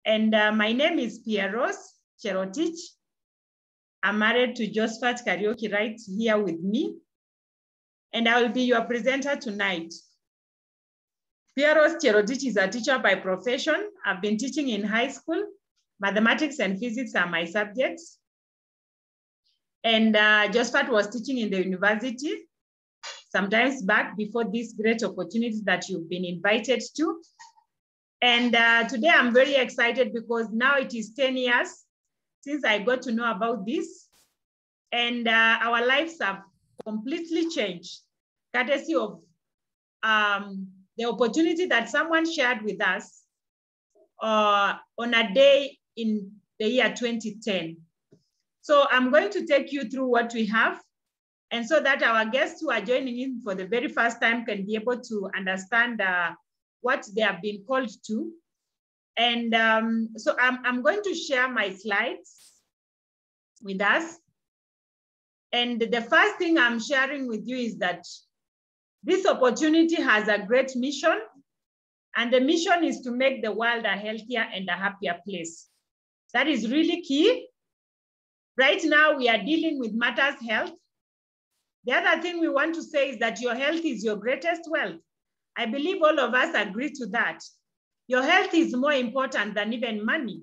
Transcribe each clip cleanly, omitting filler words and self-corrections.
And my name is Pearose Kariuki. I'm married to Pts Pearose Kariuki right here with me. And I will be your presenter tonight. Pearose Kariuki is a teacher by profession. I've been teaching in high school. Mathematics and physics are my subjects. And Pts Pearose was teaching in the university sometimes back before this great opportunity that you've been invited to. And today I'm very excited because now it is 10 years since I got to know about this. And our lives have completely changed, courtesy of the opportunity that someone shared with us on a day in the year 2010. So I'm going to take you through what we have, and so that our guests who are joining in for the very first time can be able to understand what they have been called to. And so I'm going to share my slides with us. And the first thing I'm sharing with you is that this opportunity has a great mission, and the mission is to make the world a healthier and a happier place. That is really key. Right now, we are dealing with matters health. The other thing we want to say is that your health is your greatest wealth. I believe all of us agree to that. Your health is more important than even money.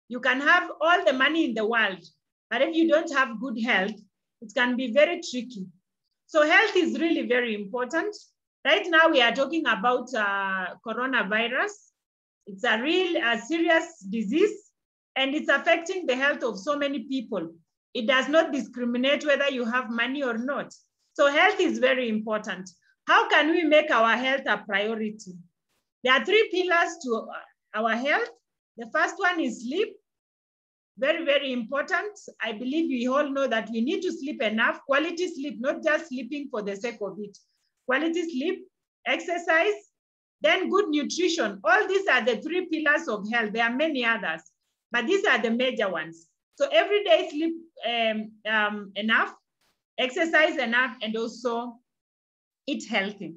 You can have all the money in the world, but if you don't have good health, it can be very tricky. So health is really very important. Right now, we are talking about coronavirus. It's a real serious disease, and it's affecting the health of so many people. It does not discriminate whether you have money or not. So health is very important. How can we make our health a priority? There are three pillars to our health. The first one is sleep. Very, very important. I believe we all know that we need to sleep enough, quality sleep, not just sleeping for the sake of it. Quality sleep, exercise, then good nutrition. All these are the three pillars of health. There are many others, but these are the major ones. So every day sleep enough, exercise enough, and also eat healthy.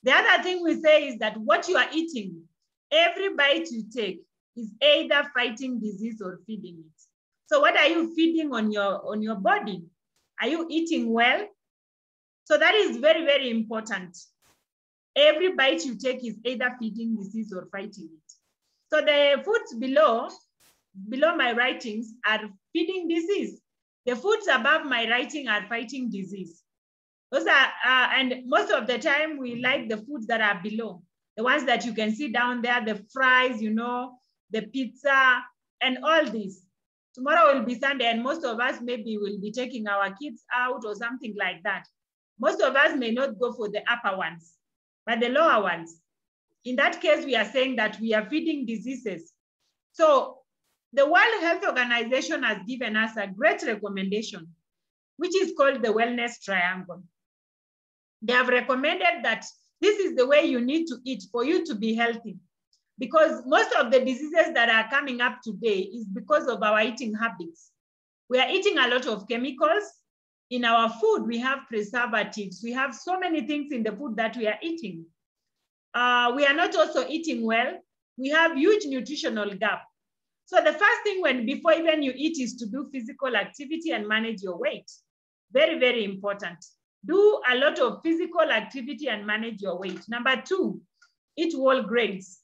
The other thing we say is that what you are eating, every bite you take is either fighting disease or feeding it. So what are you feeding on your body? Are you eating well? So that is very, very important. Every bite you take is either feeding disease or fighting it. So the foods below my writings are feeding disease. The foods above my writing are fighting disease. Those are, and most of the time we like the foods that are below. The ones that you can see down there, the fries, you know, the pizza, and all this. Tomorrow will be Sunday, and most of us maybe will be taking our kids out or something like that. Most of us may not go for the upper ones, but the lower ones. In that case, we are saying that we are feeding diseases. So the World Health Organization has given us a great recommendation, which is called the Wellness Triangle. They have recommended that this is the way you need to eat for you to be healthy, because most of the diseases that are coming up today is because of our eating habits. We are eating a lot of chemicals. In our food, we have preservatives. We have so many things in the food that we are eating. We are not also eating well. We have huge nutritional gap. So the first thing before even you eat is to do physical activity and manage your weight. Very, very important. Do a lot of physical activity and manage your weight. Number two, eat whole grains.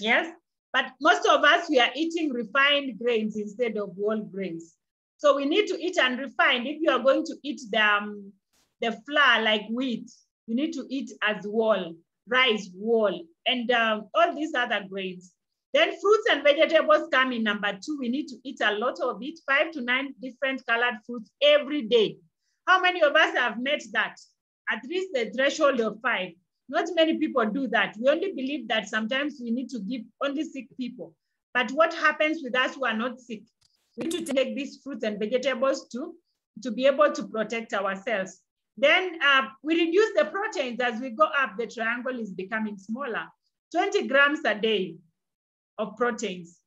Yes, but most of us, we are eating refined grains instead of whole grains. So we need to eat unrefined. If you are going to eat the flour like wheat, you need to eat as whole, rice whole, and all these other grains. Then fruits and vegetables come in number two. We need to eat a lot of it, 5 to 9 different colored fruits every day. How many of us have met that? At least the threshold of 5. Not many people do that. We only believe that sometimes we need to give only sick people. But what happens with us who are not sick? We need to take these fruits and vegetables to be able to protect ourselves. Then we reduce the proteins as we go up. The triangle is becoming smaller. 20 grams a day of proteins.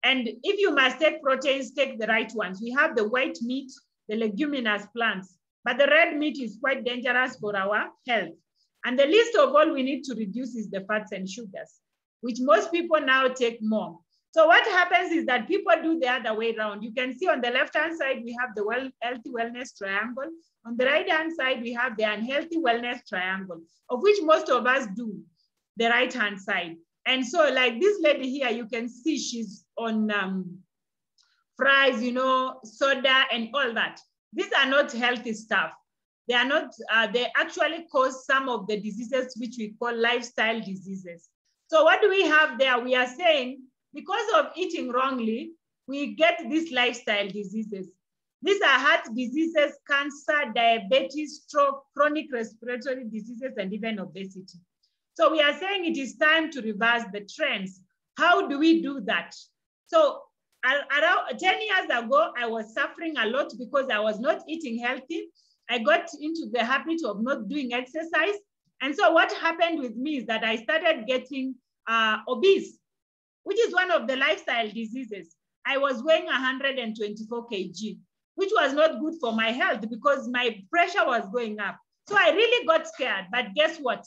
And if you must take proteins, take the right ones. We have the white meat, the leguminous plants, but the red meat is quite dangerous for our health. And the least of all we need to reduce is the fats and sugars, which most people now take more. So what happens is that people do the other way around. You can see on the left-hand side, we have the healthy wellness triangle. On the right-hand side, we have the unhealthy wellness triangle, of which most of us do the right-hand side. And so like this lady here, you can see she's on fries, you know, soda and all that. These are not healthy stuff. They are not, they actually cause some of the diseases which we call lifestyle diseases. So what do we have there? We are saying, because of eating wrongly, we get these lifestyle diseases. These are heart diseases, cancer, diabetes, stroke, chronic respiratory diseases, and even obesity. So we are saying it is time to reverse the trends. How do we do that? So around 10 years ago, I was suffering a lot because I was not eating healthy. I got into the habit of not doing exercise. And so what happened with me is that I started getting obese, which is one of the lifestyle diseases. I was weighing 124 kg, which was not good for my health because my pressure was going up. So I really got scared, but guess what?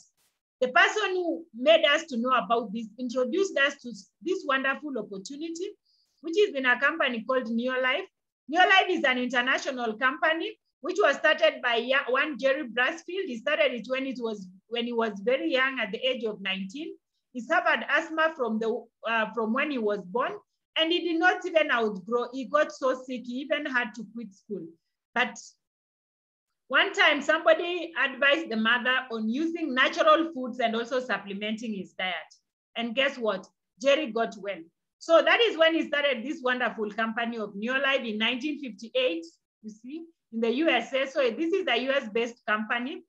The person who made us to know about this introduced us to this wonderful opportunity, which is in a company called Neolife. Neolife is an international company which was started by one Jerry Brasfield. He started it when he was very young, at the age of 19. He suffered asthma from when he was born, and he did not even outgrow. He got so sick, he even had to quit school. But one time, somebody advised the mother on using natural foods and also supplementing his diet. And guess what? Jerry got well. So that is when he started this wonderful company of Neolife in 1958, you see, in the USA. So this is a US-based company.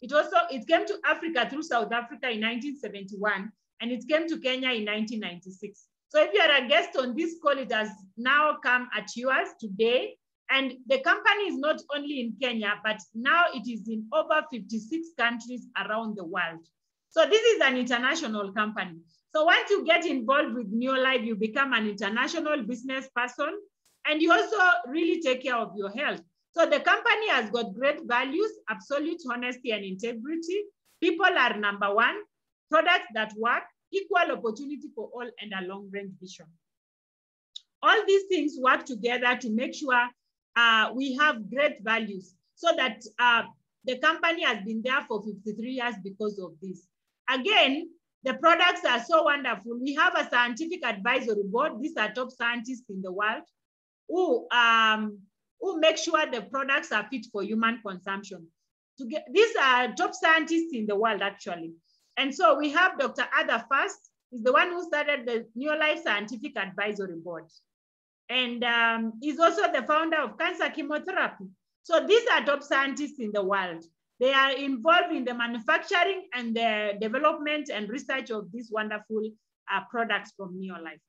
It came to Africa through South Africa in 1971, and it came to Kenya in 1996. So if you are a guest on this call, it has now come at yours today. And the company is not only in Kenya, but now it is in over 56 countries around the world. So this is an international company. So once you get involved with Neolife, you become an international business person, and you also really take care of your health. So the company has got great values, absolute honesty and integrity. People are number one, products that work, equal opportunity for all, and a long-range vision. All these things work together to make sure we have great values, so that the company has been there for 53 years because of this. Again, the products are so wonderful. We have a scientific advisory board. These are top scientists in the world who make sure the products are fit for human consumption. These are top scientists in the world, actually. And so we have Dr. Ada Fast, is the one who started the Neolife Scientific Advisory Board. And he's also the founder of cancer chemotherapy. So these are top scientists in the world. They are involved in the manufacturing and the development and research of these wonderful products from Neolife.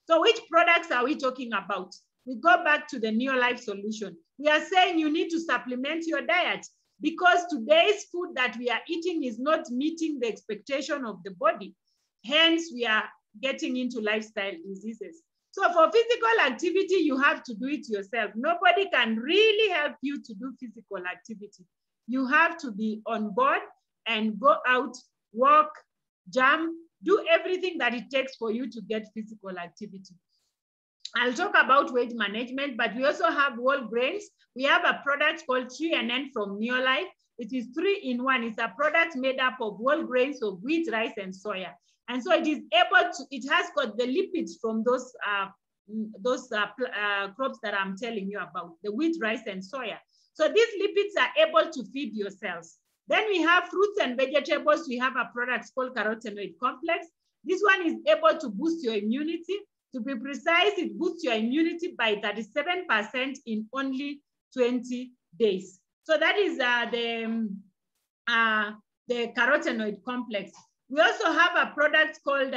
So which products are we talking about? We go back to the Neolife solution. We are saying you need to supplement your diet, because today's food that we are eating is not meeting the expectation of the body. Hence, we are getting into lifestyle diseases. So for physical activity, you have to do it yourself. Nobody can really help you to do physical activity. You have to be on board and go out, walk, jump, do everything that it takes for you to get physical activity. I'll talk about weight management, but we also have whole grains. We have a product called 3NN from Neolife. It is 3-in-1. It's a product made up of whole grains of wheat, rice, and soya. And so it is able to, it has got the lipids from those crops that I'm telling you about, the wheat, rice, and soya. So these lipids are able to feed your cells. Then we have fruits and vegetables. We have a product called carotenoid complex. This one is able to boost your immunity. To be precise, it boosts your immunity by 37% in only 20 days. So that is the carotenoid complex. We also have a product called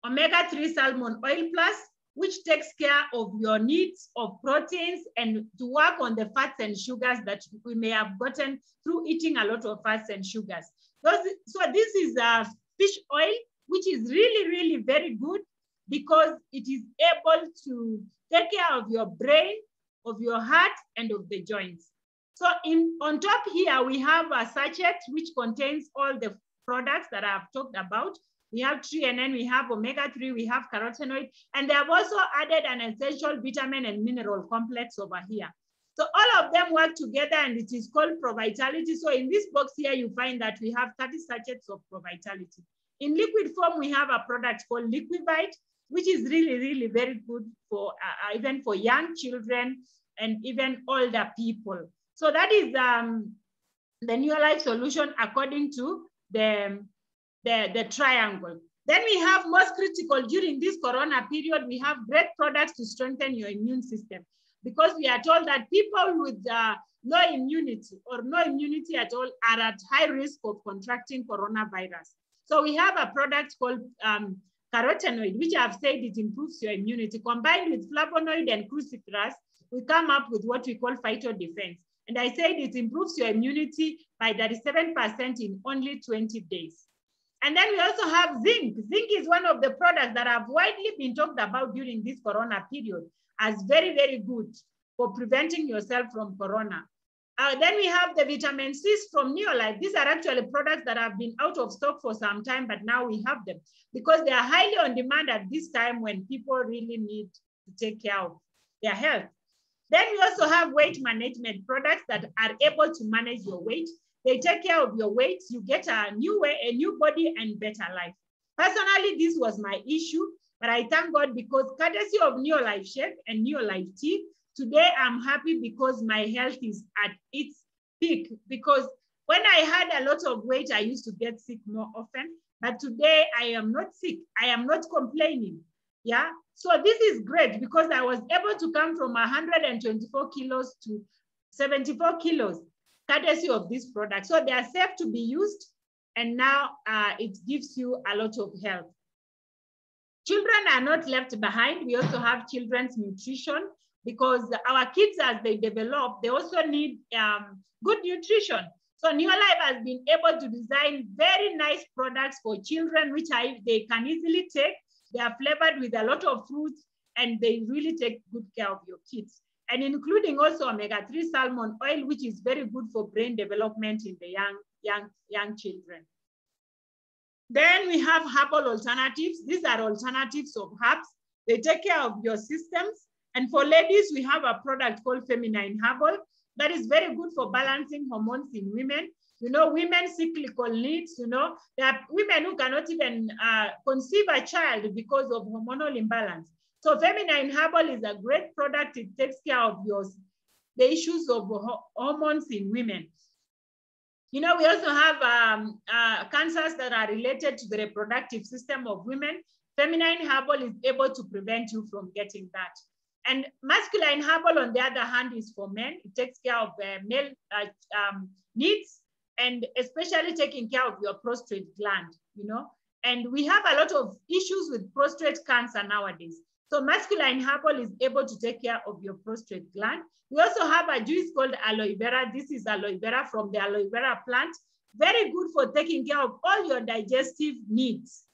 omega-3 salmon oil plus, which takes care of your needs of proteins and to work on the fats and sugars that we may have gotten through eating a lot of fats and sugars. So this is fish oil, which is really, really very good because it is able to take care of your brain, of your heart, and of the joints. So on top here, we have a sachet which contains all the products that I've talked about. we have threonine, we have omega-3, we have carotenoid, and they have also added an essential vitamin and mineral complex over here. So all of them work together and it is called ProVitality. So in this box here, you find that we have 30 sachets of ProVitality. In liquid form, we have a product called Liquivite, which is really, really very good for even for young children and even older people. So that is the Neolife solution according to the triangle. Then we have most critical during this corona period, we have great products to strengthen your immune system, because we are told that people with low immunity or no immunity at all are at high risk of contracting coronavirus. So we have a product called carotenoid, which I've said it improves your immunity. Combined with flavonoid and cruciferous, we come up with what we call phytodefense. And I said it improves your immunity by 37% in only 20 days. And then we also have zinc. Zinc is one of the products that have widely been talked about during this corona period as very, very good for preventing yourself from corona. Then we have the vitamin C's from Neolife. These are actually products that have been out of stock for some time, but now we have them because they are highly on demand at this time when people really need to take care of their health. Then we also have weight management products that are able to manage your weight. They take care of your weight. You get a new body and better life. Personally, this was my issue, but I thank God because courtesy of Neolife Shake and Neolife Tea, today I'm happy because my health is at its peak. Because when I had a lot of weight, I used to get sick more often, but today I am not sick. I am not complaining. Yeah, so this is great because I was able to come from 124 kilos to 74 kilos, courtesy of this product. So they are safe to be used, and now it gives you a lot of help. Children are not left behind. We also have children's nutrition because our kids, as they develop, they also need good nutrition. So Neolife has been able to design very nice products for children, which they can easily take. They are flavored with a lot of fruits, and they really take good care of your kids. And including also omega-3 salmon oil, which is very good for brain development in the young children. Then we have herbal alternatives. These are alternatives of herbs. They take care of your systems. And for ladies, we have a product called Feminine Herbal that is very good for balancing hormones in women. You know, women's cyclical needs, you know, there are women who cannot even conceive a child because of hormonal imbalance. So Feminine Herbal is a great product. It takes care of the issues of hormones in women. You know, we also have cancers that are related to the reproductive system of women. Feminine Herbal is able to prevent you from getting that. And Masculine Herbal, on the other hand, is for men. It takes care of male needs, and especially taking care of your prostate gland, you know. And we have a lot of issues with prostate cancer nowadays. So Masculine Herbal is able to take care of your prostate gland. We also have a juice called aloe vera. This is aloe vera from the aloe vera plant. Very good for taking care of all your digestive needs.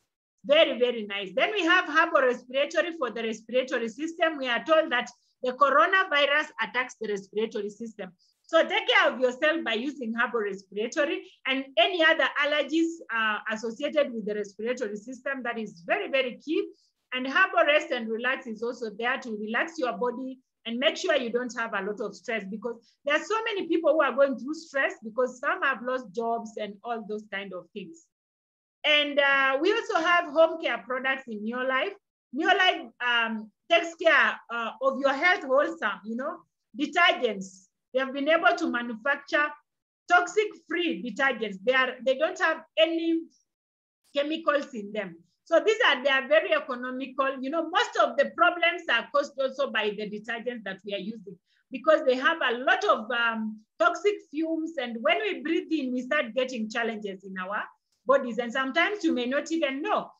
Very, very nice. Then we have herbal respiratory for the respiratory system. We are told that the coronavirus attacks the respiratory system. So take care of yourself by using herbal respiratory and any other allergies associated with the respiratory system. That is very, very key. And herbal rest and relax is also there to relax your body and make sure you don't have a lot of stress, because there are so many people who are going through stress because some have lost jobs and all those kind of things. And we also have home care products in Neolife. Neolife takes care of your health wholesome, you know, detergents. They have been able to manufacture toxic-free detergents. They don't have any chemicals in them. So they are very economical. You know, most of the problems are caused also by the detergents that we are using, because they have a lot of toxic fumes. And when we breathe in, we start getting challenges in our bodies. And sometimes you may not even know,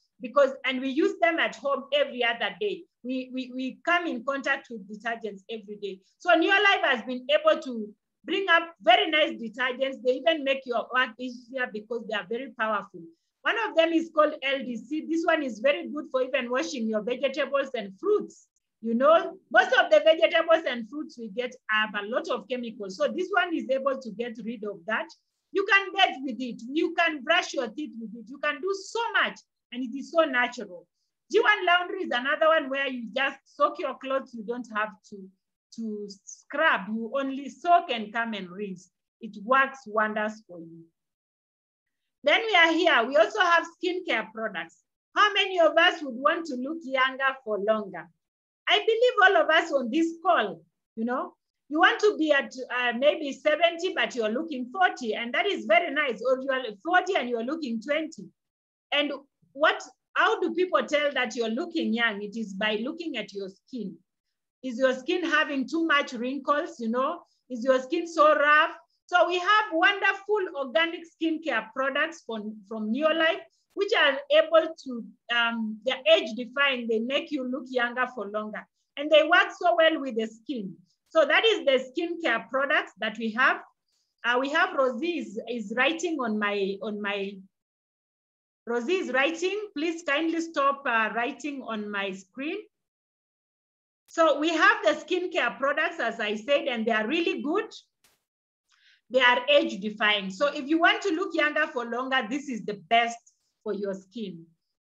and we use them at home every other day. We come in contact with detergents every day. So Neolife has been able to bring up very nice detergents. They even make your work easier because they are very powerful. One of them is called LDC. This one is very good for even washing your vegetables and fruits. You know, most of the vegetables and fruits we get have a lot of chemicals. So this one is able to get rid of that. You can bathe with it. You can brush your teeth with it. You can do so much. and it is so natural. G1 laundry is another one where you just soak your clothes. You don't have to scrub. You only soak and come and rinse. It works wonders for you. Then we are here. We also have skincare products. How many of us would want to look younger for longer? I believe all of us on this call, you know, you want to be at maybe 70, but you're looking 40, and that is very nice. Or you are 40 and you're looking 20. And how do people tell that you're looking young? It is by looking at your skin. Is your skin having too much wrinkles, you know? Is your skin so rough? So we have wonderful organic skincare products from Neolife, which are able to, they're age defying, they make you look younger for longer. And they work so well with the skin. So that is the skincare products that we have. We have Rosie is writing on my, Rosie is writing. Please kindly stop writing on my screen. So we have the skincare products, as I said, and they are really good. They are age defying. So if you want to look younger for longer, this is the best for your skin.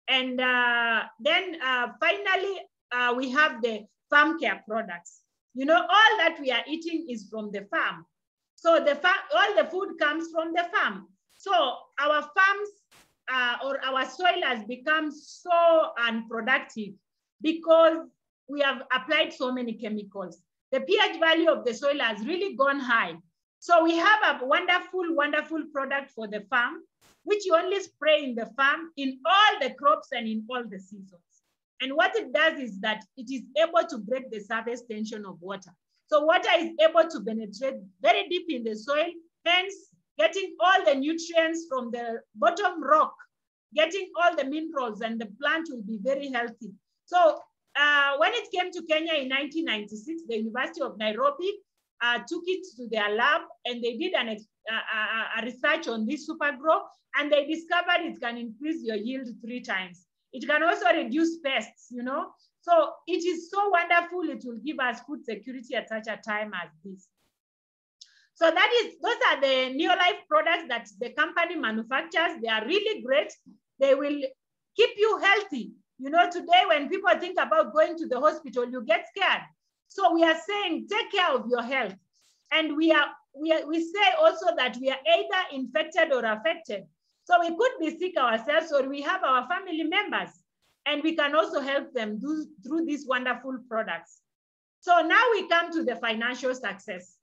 And then finally, we have the farm care products. You know, all that we are eating is from the farm. So all the food comes from the farm. So our farms or our soil has become so unproductive because we have applied so many chemicals. The pH value of the soil has really gone high. So we have a wonderful, wonderful product for the farm, which you only spray in the farm in all the crops and in all the seasons. And what it does is that it is able to break the surface tension of water. So water is able to penetrate very deep in the soil, hence getting all the nutrients from the bottom rock, getting all the minerals, and the plant will be very healthy. So when it came to Kenya in 1996, the University of Nairobi took it to their lab and they did a research on this supergrow, and they discovered it can increase your yield 3 times. It can also reduce pests, you know. So it is so wonderful. It will give us food security at such a time as this. So those are the Neolife products that the company manufactures. They are really great. They will keep you healthy. You know, today when people think about going to the hospital, you get scared. So we are saying, take care of your health. And we say also that we are either infected or affected. So we could be sick ourselves, or we have our family members, and we can also help them through these wonderful products. So now we come to the financial success.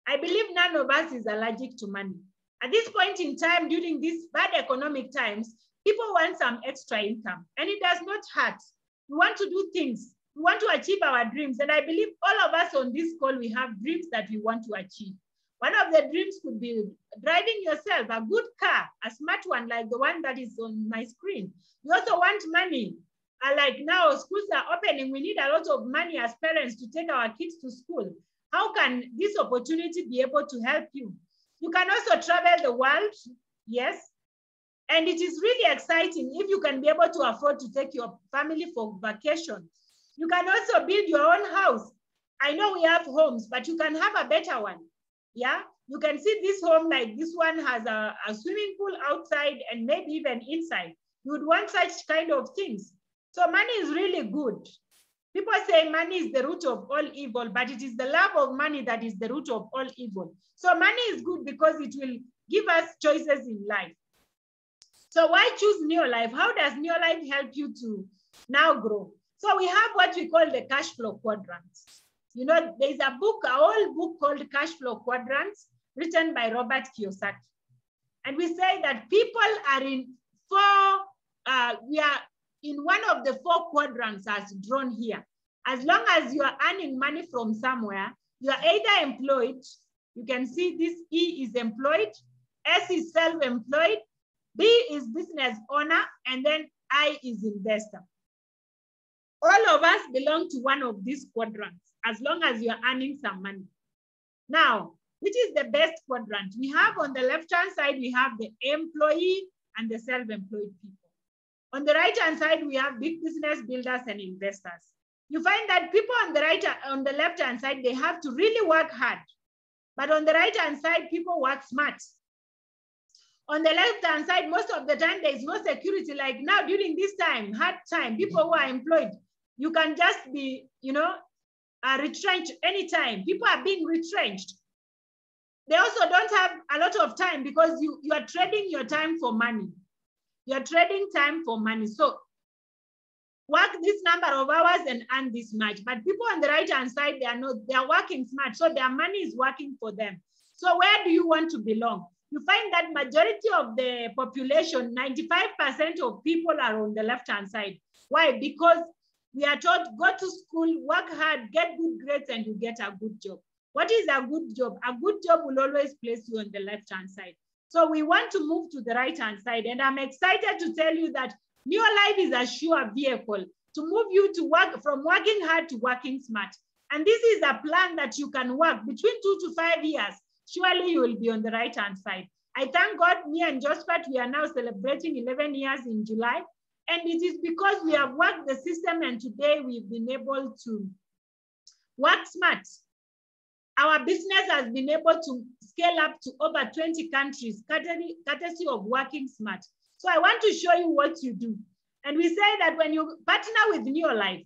I believe none of us is allergic to money. At this point in time, during these bad economic times, people want some extra income, and it does not hurt. We want to do things. We want to achieve our dreams. And I believe all of us on this call, we have dreams that we want to achieve. One of the dreams could be driving yourself a good car, a smart one like the one that is on my screen. We also want money. Like now, schools are opening. We need a lot of money as parents to take our kids to school. How can this opportunity be able to help you? You can also travel the world, yes. And it is really exciting if you can be able to afford to take your family for vacation. You can also build your own house. I know we have homes, but you can have a better one. Yeah, you can see this home like this one has a swimming pool outside and maybe even inside. You would want such kind of things. So money is really good. People say money is the root of all evil, but it is the love of money that is the root of all evil. So money is good because it will give us choices in life. So why choose Neolife? How does Neolife help you to now grow? So we have what we call the cash flow quadrants. You know, there's a book, an old book called Cash Flow Quadrants, written by Robert Kiyosaki. And we say that people are in we are in one of the 4 quadrants as drawn here. As long as you are earning money from somewhere, you are either employed, you can see this E is employed, S is self-employed, B is business owner, and then I is investor. All of us belong to one of these quadrants, as long as you're earning some money. Now, which is the best quadrant? We have on the left-hand side, we have the employee and the self-employed people. On the right-hand side, we have big business builders and investors. You find that people on the left-hand side, they have to really work hard. But on the right-hand side, people work smart. On the left-hand side, most of the time, there is no security. Like now, during this time, hard time, people who are employed, you can just be, retrenched anytime. People are being retrenched. They also don't have a lot of time because you are trading your time for money. You are trading time for money. So work this number of hours and earn this much. But people on the right-hand side, they are working smart. So their money is working for them. So where do you want to belong? You find that majority of the population, 95% of people are on the left-hand side. Why? Because we are taught, go to school, work hard, get good grades, and you get a good job. What is a good job? A good job will always place you on the left-hand side. So we want to move to the right-hand side. And I'm excited to tell you that Neolife is a sure vehicle to move you to work, from working hard to working smart. And this is a plan that you can work between 2 to 5 years. Surely you will be on the right-hand side. I thank God, me and Josephat, we are now celebrating 11 years in July. And it is because we have worked the system and today we've been able to work smart. Our business has been able to scale up to over 20 countries, courtesy of working smart. So I want to show you what you do. And we say that when you partner with Neolife,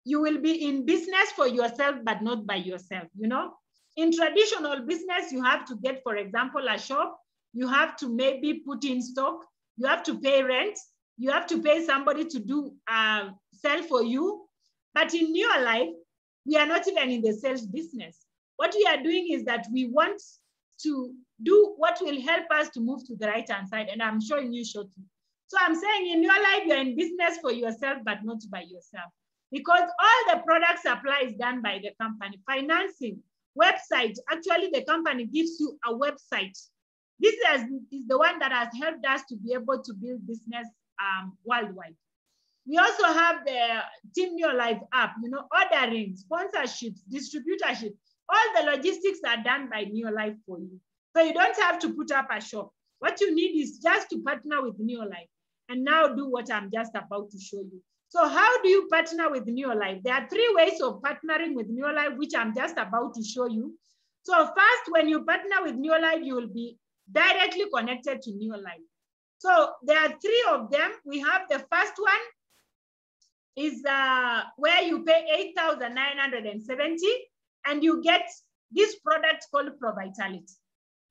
you will be in business for yourself, but not by yourself, In traditional business, you have to get, for example, a shop. You have to maybe put in stock. You have to pay rent. You have to pay somebody to do sell for you. But in Neolife, we are not even in the sales business. What we are doing is that we want to do what will help us to move to the right-hand side. And I'm showing you shortly. So I'm saying in Neolife, you're in business for yourself, but not by yourself. Because all the product supply is done by the company. Financing, website, actually the company gives you a website. This is the one that has helped us to be able to build business worldwide. We also have the Team Neolife app, ordering, sponsorships, distributorship. All the logistics are done by Neolife for you. So you don't have to put up a shop. What you need is just to partner with Neolife and now do what I'm just about to show you. So how do you partner with Neolife? There are 3 ways of partnering with Neolife, which I'm just about to show you. So first, when you partner with Neolife, you will be directly connected to Neolife. So there are 3 of them. We have the first one is where you pay 8,970 and you get this product called ProVitality.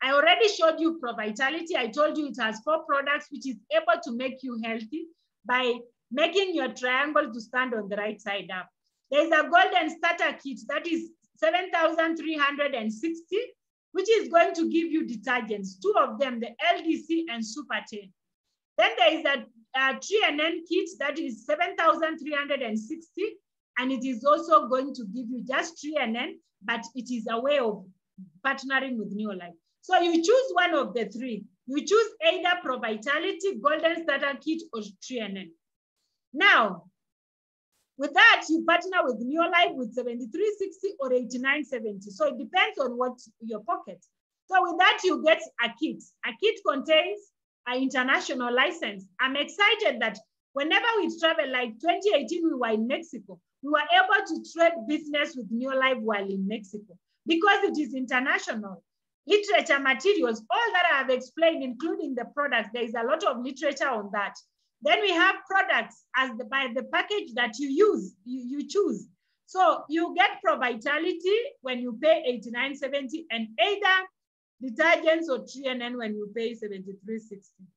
I already showed you ProVitality. I told you it has 4 products, which is able to make you healthy by making your triangle to stand on the right side up. There's a golden starter kit that is 7,360, which is going to give you detergents, 2 of them, the LDC and Super 10. Then there is a 3NN kit that is 7,360, and it is also going to give you just 3NN, but it is a way of partnering with Neolife. So you choose one of the 3. You choose either ProVitality, Golden Starter Kit, or 3NN. Now, with that, you partner with Neolife with 7,360 or 8,970. So it depends on what your pocket. So with that, you get a kit. A kit contains an international license. I'm excited that whenever we travel, like 2018, we were in Mexico. We were able to trade business with Neolife while in Mexico because it is international. Literature materials, all that I have explained, including the products, there is a lot of literature on that. Then we have products by the package that you use, you choose. So you get ProVitality when you pay 89.70 and either detergents or 3NN when you pay 73.60.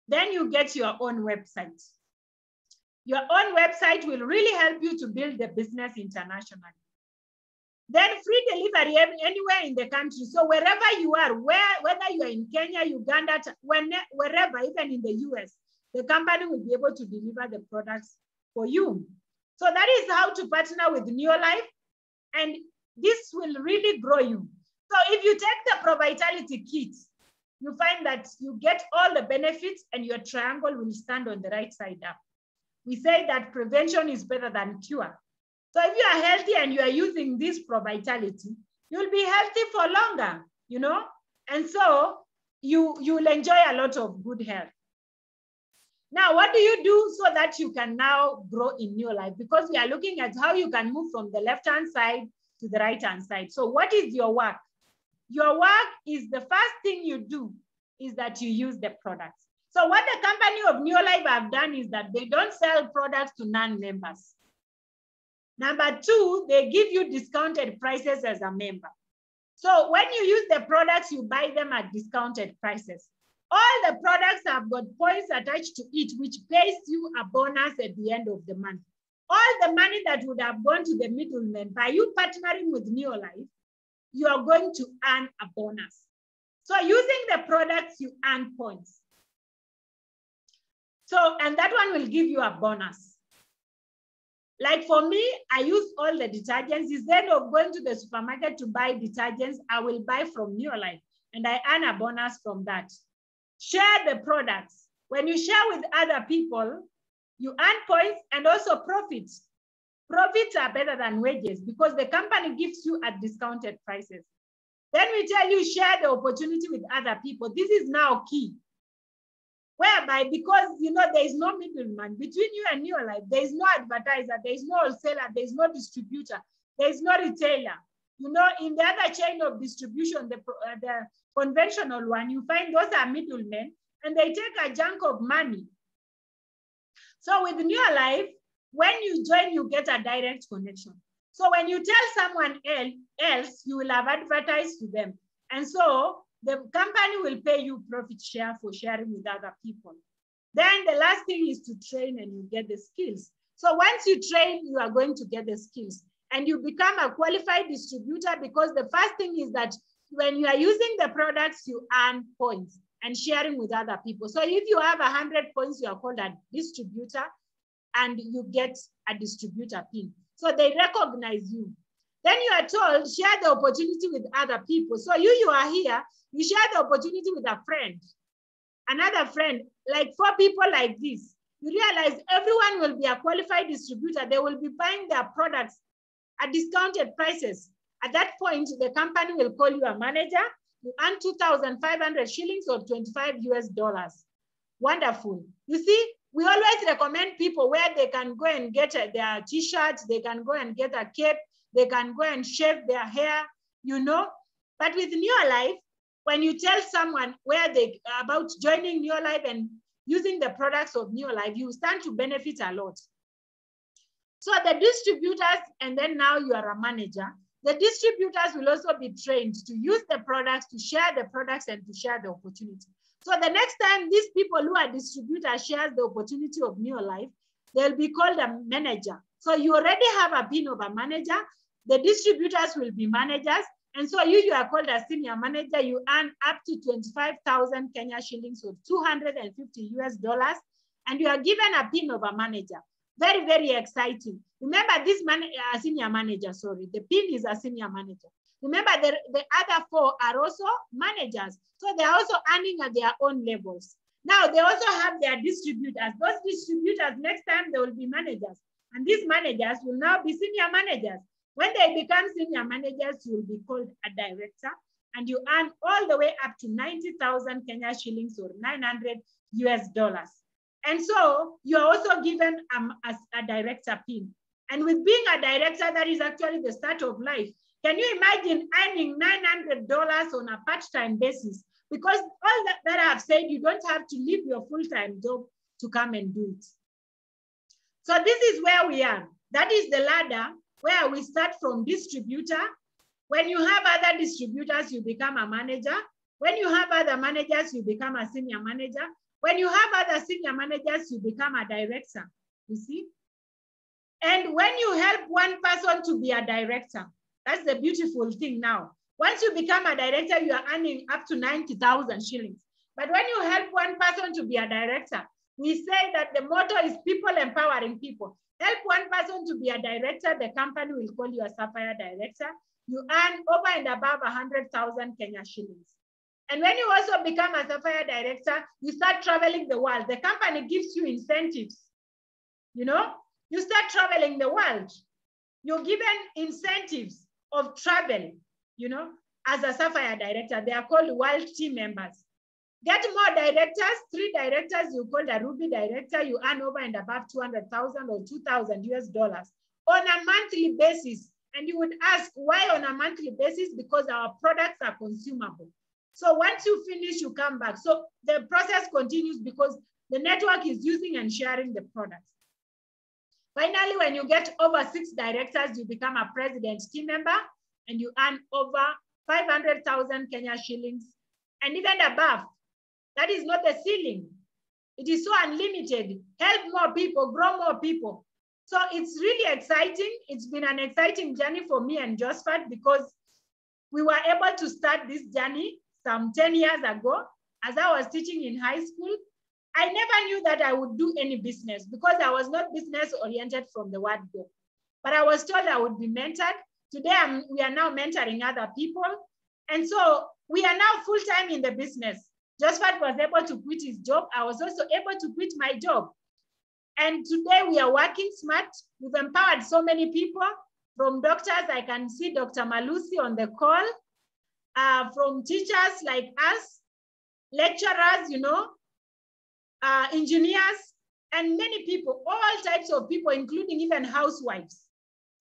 Then you get your own website. Your own website will really help you to build the business internationally. Then free delivery anywhere in the country. So wherever you are, whether you are in Kenya, Uganda, wherever, even in the US, the company will be able to deliver the products for you. So that is how to partner with Neolife, and this will really grow you. So if you take the ProVitality kit, you find that you get all the benefits and your triangle will stand on the right side up. We say that prevention is better than cure. So if you are healthy and you are using this ProVitality, you'll be healthy for longer, and so you'll enjoy a lot of good health. Now, what do you do so that you can now grow in Neolife? Because we are looking at how you can move from the left-hand side to the right-hand side. So what is your work? Your work is the first thing you do is that you use the products. So what the company of Neolife have done is that they don't sell products to non-members. Number two, they give you discounted prices as a member. So when you use the products, you buy them at discounted prices. All the products have got points attached to it, which pays you a bonus at the end of the month. All the money that would have gone to the middleman, by you partnering with Neolife, you are going to earn a bonus. So using the products, you earn points. So, and that one will give you a bonus. Like for me, I use all the detergents. Instead of going to the supermarket to buy detergents, I will buy from Neolife and I earn a bonus from that. Share the products. When you share with other people, you earn points and also profits. Profits are better than wages because the company gives you at discounted prices. Then we tell you share the opportunity with other people. This is now key. Whereby, because you know there is no middleman between you and Neolife, there is no advertiser, there is no wholesaler, there is no distributor, there is no retailer. You know, in the other chain of distribution, the conventional one, you find those are middlemen and they take a chunk of money. So with Neolife, when you join, you get a direct connection. So when you tell someone else, you will have advertised to them. And so the company will pay you profit share for sharing with other people. Then the last thing is to train and you get the skills. So once you train, you are going to get the skills and you become a qualified distributor because the first thing is that when you are using the products, you earn points and sharing with other people. So if you have 100 points, you are called a distributor and you get a distributor pin. So they recognize you. Then you are told, share the opportunity with other people. So you are here, you share the opportunity with a friend, another friend, like 4 people like this. You realize everyone will be a qualified distributor. They will be buying their products at discounted prices. At that point, the company will call you a manager. You earn 2,500 shillings or $25 US. Wonderful. You see, we always recommend people where they can go and get their t-shirts, they can go and get a cape, they can go and shave their hair, you know. But with Neolife, when you tell someone where they about joining Neolife and using the products of Neolife, you stand to benefit a lot. So the distributors, and then now you are a manager, the distributors will also be trained to use the products, to share the products and to share the opportunity. So the next time these people who are distributors share the opportunity of Neolife, they'll be called a manager. So you already have a pin of a manager. The distributors will be managers. And so you are called a senior manager. You earn up to 25,000 Kenya shillings or $250 US. And you are given a pin of a manager. Very, very exciting. Remember this senior manager, sorry, the pin is a senior manager. Remember the other 4 are also managers. So they're also earning at their own levels. Now they also have their distributors. Those distributors, next time they will be managers. And these managers will now be senior managers. When they become senior managers, you will be called a director. And you earn all the way up to 90,000 Kenya shillings or $900 US. And so you're also given a director pin. And with being a director, that is actually the start of life. Can you imagine earning $900 on a part-time basis? Because all that I've said, you don't have to leave your full-time job to come and do it. So this is where we are. That is the ladder where we start from distributor. When you have other distributors, you become a manager. When you have other managers, you become a senior manager. When you have other senior managers, you become a director, you see? And when you help one person to be a director, that's the beautiful thing now. Once you become a director, you are earning up to 90,000 shillings. But when you help one person to be a director, we say that the motto is people empowering people. Help one person to be a director, the company will call you a Sapphire director. You earn over and above 100,000 Kenya shillings. And when you also become a Sapphire director, you start traveling the world. The company gives you incentives. You know, you start traveling the world. You're given incentives of travel, you know, as a Sapphire director. They are called world team members. Get more directors, 3 directors, you call a Ruby director, you earn over and above 200,000 or $2,000 US on a monthly basis. And you would ask, why on a monthly basis? Because our products are consumable. So once you finish, you come back. So the process continues because the network is using and sharing the products. Finally, when you get over 6 directors, you become a president team member and you earn over 500,000 Kenya shillings and even above. That is not the ceiling. It is so unlimited. Help more people, grow more people. So it's really exciting. It's been an exciting journey for me and Josephat because we were able to start this journey some 10 years ago as I was teaching in high school. I never knew that I would do any business because I was not business oriented from the word go. But I was told I would be mentored. Today, we are now mentoring other people. And so we are now full-time in the business. Josephat was able to quit his job. I was also able to quit my job. And today we are working smart. We've empowered so many people. From doctors, I can see Dr. Malusi on the call. From teachers like us, lecturers, you know, engineers, and many people, all types of people, including even housewives,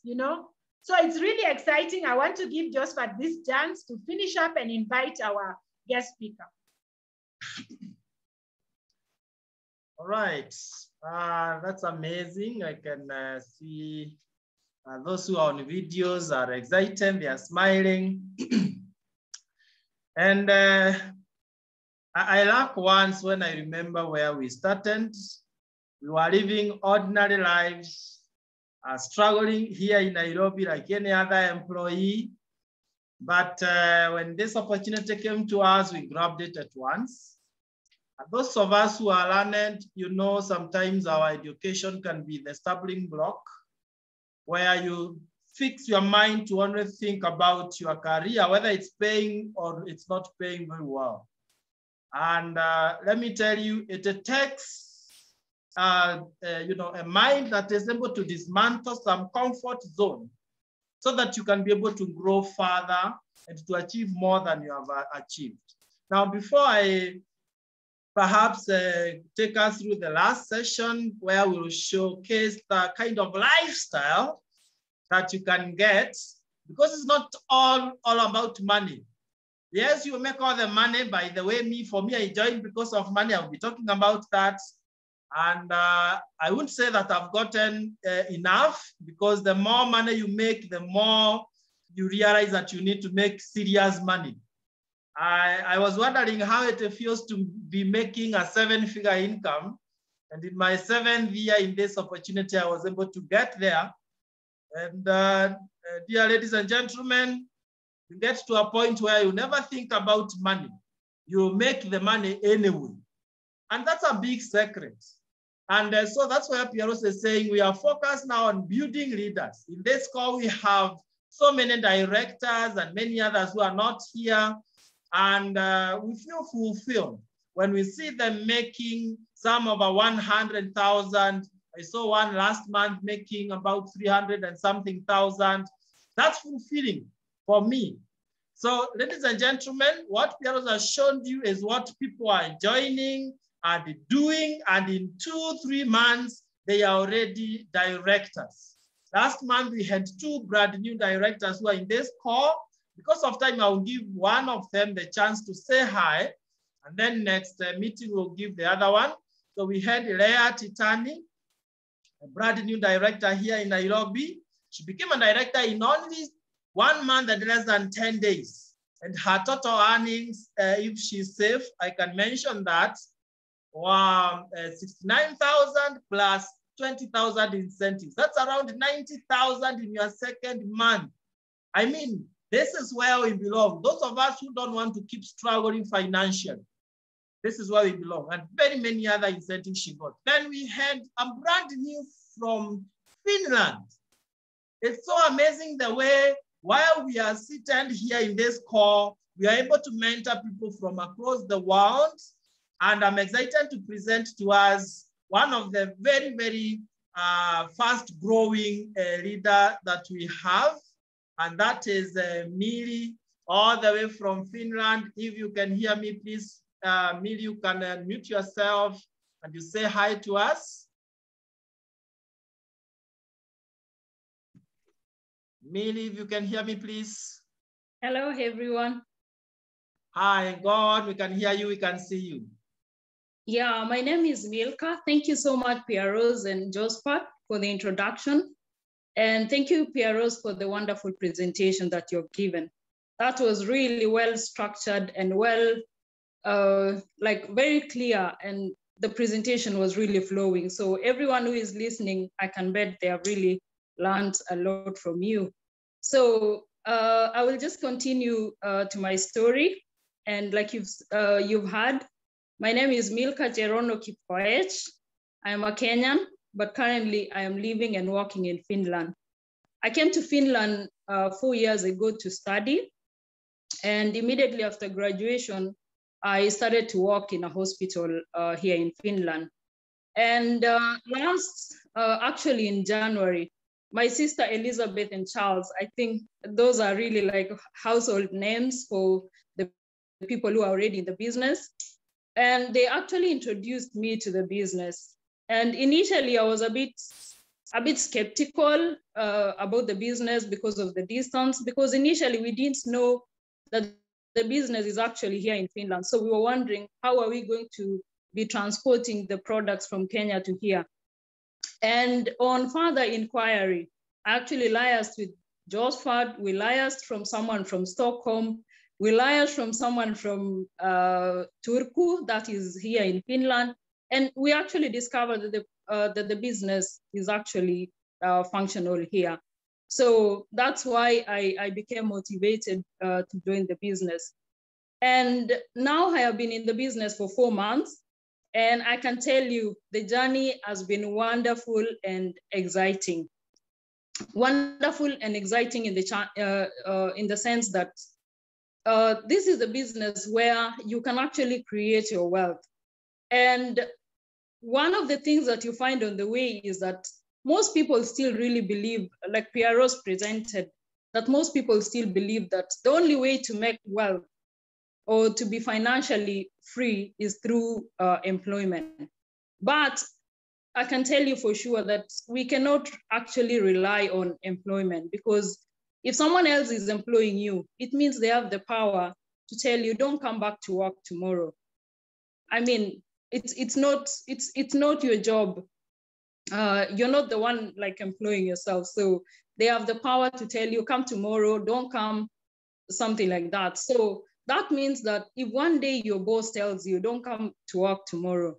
you know. So it's really exciting. I want to give Josephat this chance to finish up and invite our guest speaker. All right, that's amazing. I can see those who are on videos are excited, they are smiling. And I laugh once when I remember where we started. We were living ordinary lives, struggling here in Nairobi like any other employee. But when this opportunity came to us, we grabbed it at once. And those of us who are learned, you know, sometimes our education can be the stumbling block where you fix your mind to only think about your career, whether it's paying or it's not paying very well. And let me tell you, it takes you know, a mind that is able to dismantle some comfort zone so that you can be able to grow further and to achieve more than you have achieved. Now, before I perhaps take us through the last session where we'll showcase the kind of lifestyle that you can get, because it's not all about money. Yes, you make all the money. By the way, for me, I joined because of money. I'll be talking about that. And I wouldn't say that I've gotten enough, because the more money you make, the more you realize that you need to make serious money. I was wondering how it feels to be making a 7-figure income. And in my 7th year in this opportunity, I was able to get there. And dear ladies and gentlemen, you get to a point where you never think about money. You make the money anyway. And that's a big secret. And so that's why Pearose is saying we are focused now on building leaders. In this call, we have so many directors and many others who are not here. And we feel fulfilled when we see them making some over 100,000. I saw one last month making about 300 and something thousand. That's fulfilling for me. So, ladies and gentlemen, what Pearose has shown you is what people are joining and doing, and in 2-3 months, they are already directors. Last month, we had 2 brand new directors who are in this call. Because of time, I'll give one of them the chance to say hi, and then next meeting we'll give the other one. So we had Leah Titani, a brand new director here in Nairobi. She became a director in only 1 month and less than 10 days. And her total earnings, if she's safe, I can mention that, 69,000 plus 20,000 incentives. That's around 90,000 in your 2nd month. I mean, this is where we belong. Those of us who don't want to keep struggling financially, this is where we belong. And very many other incentives she got. Then we had a brand new from Finland. It's so amazing the way, while we are seated here in this call, we are able to mentor people from across the world. And I'm excited to present to us one of the very, very fast growing leader that we have. And that is Millie, all the way from Finland. If you can hear me, please, Millie, you can unmute yourself and you say hi to us. Millie, if you can hear me, please. Hello, everyone. Hi, go on. We can hear you. We can see you. Yeah, my name is Milka. Thank you so much, Pearose and Josephat, for the introduction. And thank you, Pearose, for the wonderful presentation that you've given. That was really well structured and well, very clear, and the presentation was really flowing. So everyone who is listening, I can bet they have really learned a lot from you. So I will just continue to my story. And like you've heard, my name is Milka Jerono Kipkoech. I am a Kenyan, but currently I am living and working in Finland. I came to Finland 4 years ago to study. And immediately after graduation, I started to work in a hospital here in Finland. And actually in January, my sister Elizabeth and Charles, I think those are really like household names for the people who are already in the business. And they actually introduced me to the business. And initially I was a bit skeptical about the business because of the distance, because initially we didn't know that the business is actually here in Finland. So we were wondering, how are we going to be transporting the products from Kenya to here? And on further inquiry, I actually liaised with Josephat, we liaised from someone from Stockholm, we liaised from someone from Turku, that is here in Finland. And we actually discovered that the business is actually functional here. So that's why I became motivated to join the business. And now I have been in the business for 4 months. And I can tell you the journey has been wonderful and exciting. Wonderful and exciting in the sense that this is a business where you can actually create your wealth. And one of the things that you find on the way is that most people still really believe, like Pearose presented, that most people still believe that the only way to make wealth or to be financially free is through employment. But I can tell you for sure that we cannot actually rely on employment, because if someone else is employing you, it means they have the power to tell you, don't come back to work tomorrow. I mean, it's not your job. You're not the one like employing yourself. So they have the power to tell you, come tomorrow, don't come, something like that. So that means that if one day your boss tells you, don't come to work tomorrow,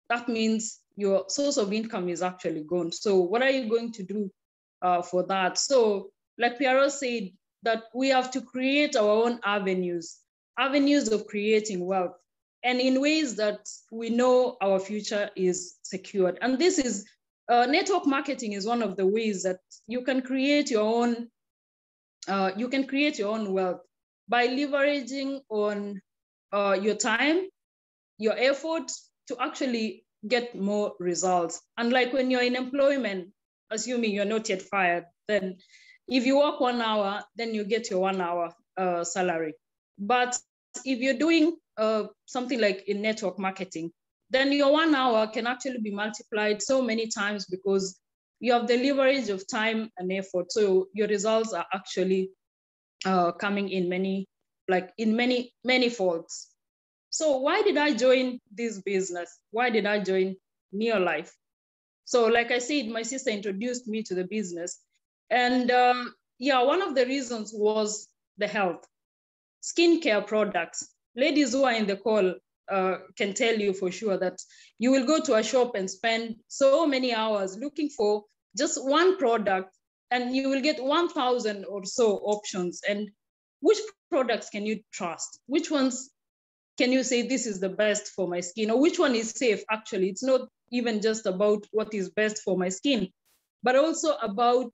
that means your source of income is actually gone. So what are you going to do for that? So like Pearose said, that we have to create our own avenues of creating wealth, and in ways that we know our future is secured. And this is, network marketing is one of the ways that you can create your own wealth by leveraging on your time, your effort to actually get more results. And like when you're in employment, assuming you're not yet fired, then if you work 1 hour, then you get your 1 hour salary. But if you're doing something like in network marketing, then your 1 hour can actually be multiplied so many times because you have the leverage of time and effort. So your results are actually coming in many folds. So why did I join this business? Why did I join Neolife? So like I said, my sister introduced me to the business. And one of the reasons was the health. Skincare products. Ladies who are in the call can tell you for sure that you will go to a shop and spend so many hours looking for just one product, and you will get 1,000 or so options. And which products can you trust? Which ones can you say this is the best for my skin? Or which one is safe? Actually, it's not even just about what is best for my skin, but also about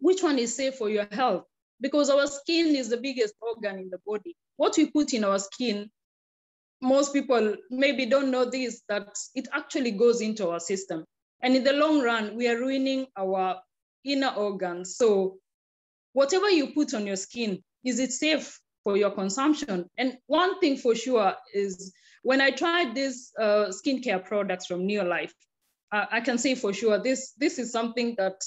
which one is safe for your health. Because our skin is the biggest organ in the body. What we put in our skin, most people maybe don't know this, that it actually goes into our system. And in the long run, we are ruining our inner organs. So whatever you put on your skin, is it safe for your consumption? And one thing for sure is when I tried these skincare products from Neolife, I can say for sure, this is something that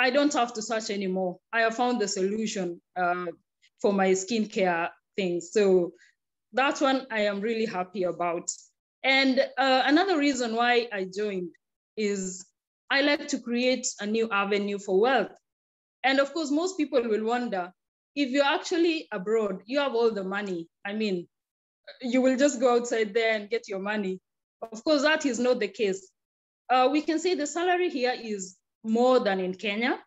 I don't have to search anymore. I have found the solution for my skincare things. So that one I am really happy about. And another reason why I joined is I like to create a new avenue for wealth. And of course, most people will wonder, if you're actually abroad, you have all the money. I mean, you will just go outside there and get your money. Of course, that is not the case. We can say the salary here is more than in Kenya,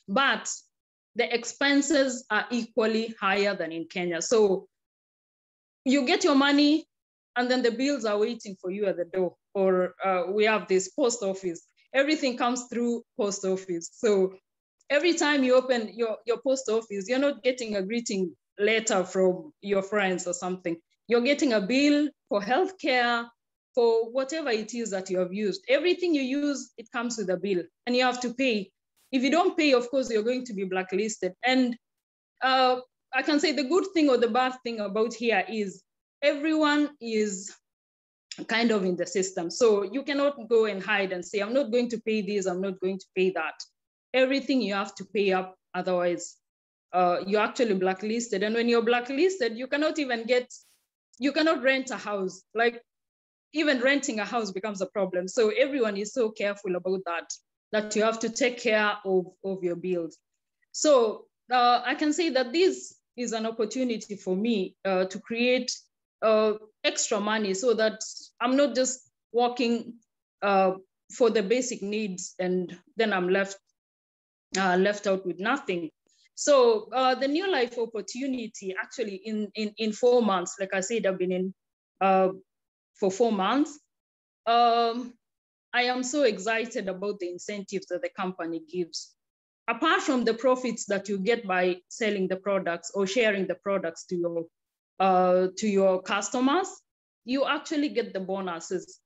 but the expenses are equally higher than in Kenya. So you get your money and then the bills are waiting for you at the door. Or we have this post office. Everything comes through post office. So every time you open your post office, you're not getting a greeting letter from your friends or something. You're getting a bill for healthcare, for whatever it is that you have used. Everything you use, it comes with a bill and you have to pay. If you don't pay, of course, you're going to be blacklisted. And I can say the good thing or the bad thing about here is everyone is kind of in the system. So you cannot go and hide and say, I'm not going to pay this, I'm not going to pay that. Everything you have to pay up, otherwise you're actually blacklisted. And when you're blacklisted, you cannot even you cannot rent a house. Like even renting a house becomes a problem. So everyone is so careful about that you have to take care of your bills. So I can say that this is an opportunity for me to create extra money so that I'm not just working for the basic needs and then I'm left out with nothing. So the New Life opportunity, actually in 4 months, like I said, I've been in for 4 months. I am so excited about the incentives that the company gives. Apart from the profits that you get by selling the products or sharing the products to your customers, you actually get the bonuses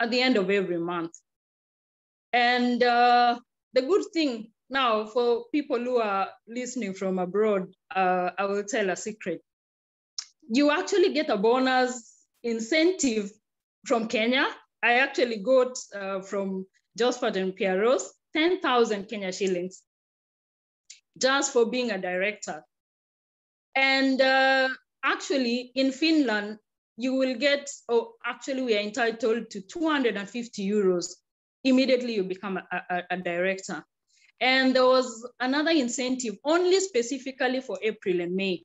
at the end of every month. And the good thing now for people who are listening from abroad, I will tell a secret. You actually get a bonus incentive from Kenya. I actually got from Pts and Pearose 10,000 Kenya shillings just for being a director. And actually in Finland, you will get, actually we are entitled to 250 euros immediately you become a director. And there was another incentive only specifically for April and May.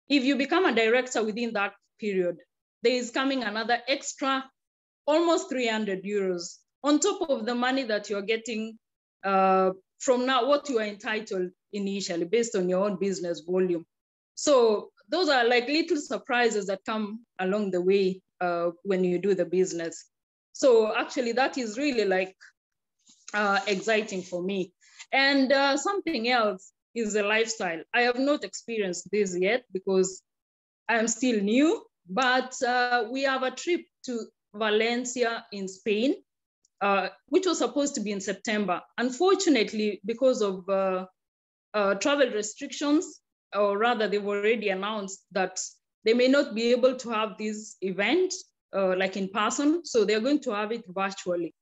If you become a director within that period, there is coming another extra almost 300 euros on top of the money that you're getting from now, what you are entitled initially based on your own business volume. So those are like little surprises that come along the way when you do the business. So actually that is really like exciting for me. And something else is the lifestyle. I have not experienced this yet because I'm still new, but we have a trip to Valencia in Spain, which was supposed to be in September. Unfortunately, because of travel restrictions, or rather they've already announced that they may not be able to have this event like in person, so they're going to have it virtually.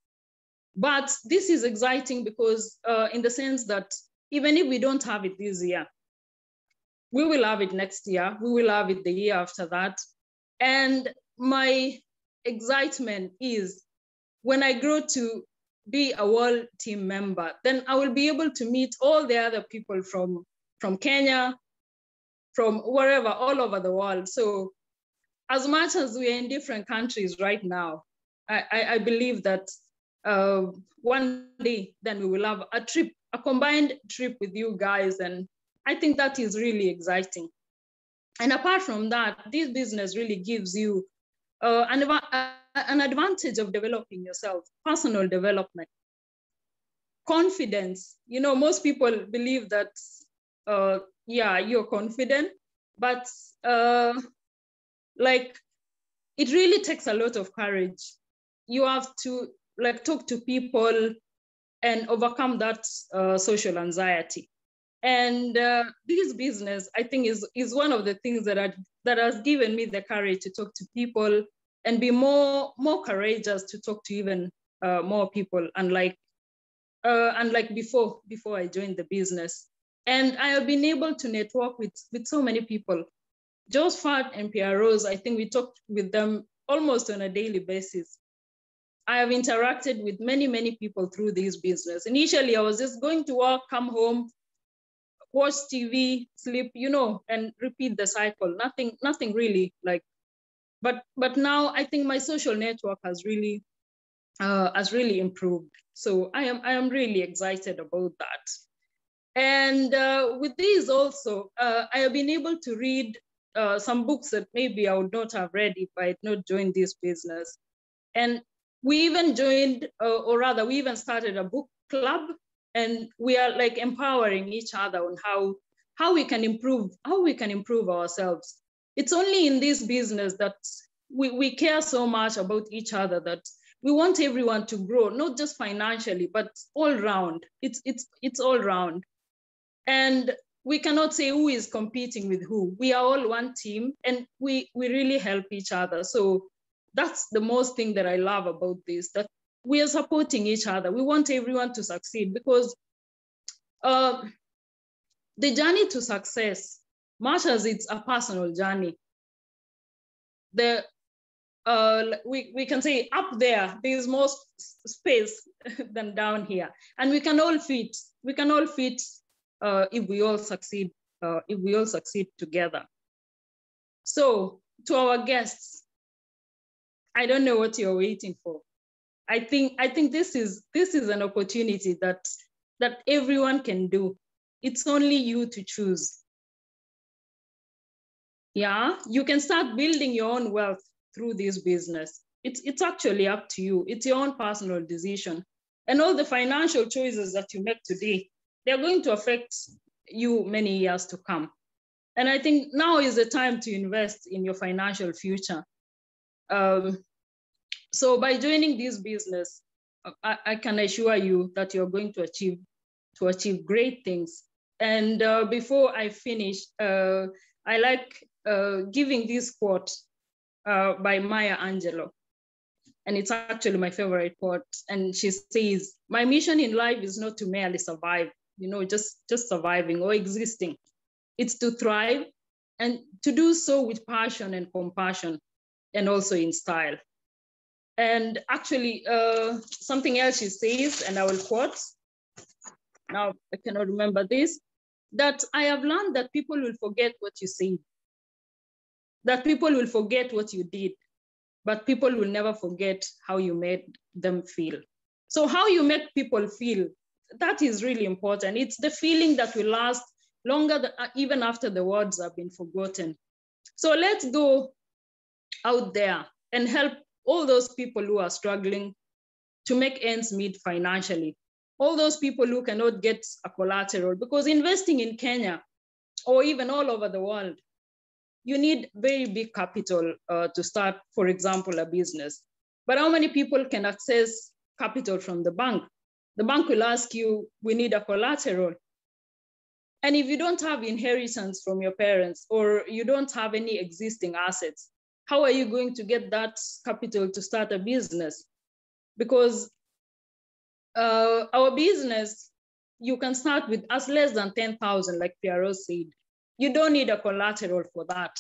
But this is exciting because in the sense that even if we don't have it this year, we will have it next year, we will have it the year after that. And my excitement is when I grow to be a world team member, then I will be able to meet all the other people from Kenya, from wherever, all over the world. So as much as we are in different countries right now, I believe that one day then we will have a trip, a combined trip with you guys. And I think that is really exciting. And apart from that, this business really gives you an advantage of developing yourself, personal development, confidence. You know, most people believe that, yeah, you're confident, but like it really takes a lot of courage. You have to like talk to people and overcome that social anxiety. And this business, I think, is one of the things that has given me the courage to talk to people and be more courageous to talk to even more people, unlike before I joined the business. And I have been able to network with so many people Josephat and Pearose, I think we talked with them almost on a daily basis. I have interacted with many, many people through this business. Initially, I was just going to work, come home, watch TV, sleep, you know, and repeat the cycle. Nothing really like, but now I think my social network has really improved. So I am really excited about that. And with these also, I have been able to read some books that maybe I would not have read if I had not joined this business. And we even joined, or rather, we even started a book club, and we are like empowering each other on how we can improve ourselves. It's only in this business that we care so much about each other that we want everyone to grow, not just financially, but all round. It's all round. And we cannot say who is competing with who. We are all one team, and we really help each other. So that's the most thing that I love about this, that we are supporting each other. We want everyone to succeed, because the journey to success, much as it's a personal journey, we can say up there is more space than down here, and we can all fit. If we all succeed together. So to our guests, I don't know what you're waiting for. I think this is an opportunity that everyone can do. It's only you to choose. Yeah, you can start building your own wealth through this business. It's actually up to you. It's your own personal decision. And all the financial choices that you make today, they're going to affect you many years to come. And I think now is the time to invest in your financial future. So by joining this business, I can assure you that you're going to achieve great things. And before I finish, I like giving this quote by Maya Angelou. And it's actually my favorite quote. And she says, "My mission in life is not to merely survive, just surviving or existing. It's to thrive, and to do so with passion and compassion, and also in style." And actually, something else she says, and I will quote, now I cannot remember this, that I have learned that people will forget what you say, that people will forget what you did, but people will never forget how you made them feel. So how you make people feel, that is really important. It's the feeling that will last longer even after the words have been forgotten. So let's go out there and help all those people who are struggling to make ends meet financially. All those people who cannot get a collateral, because investing in Kenya or even all over the world, you need very big capital to start, for example, a business. But how many people can access capital from the bank? The bank will ask you, we need a collateral. And if you don't have inheritance from your parents, or you don't have any existing assets, how are you going to get that capital to start a business? Because our business, you can start with as less than 10,000, like Pearose said. You don't need a collateral for that.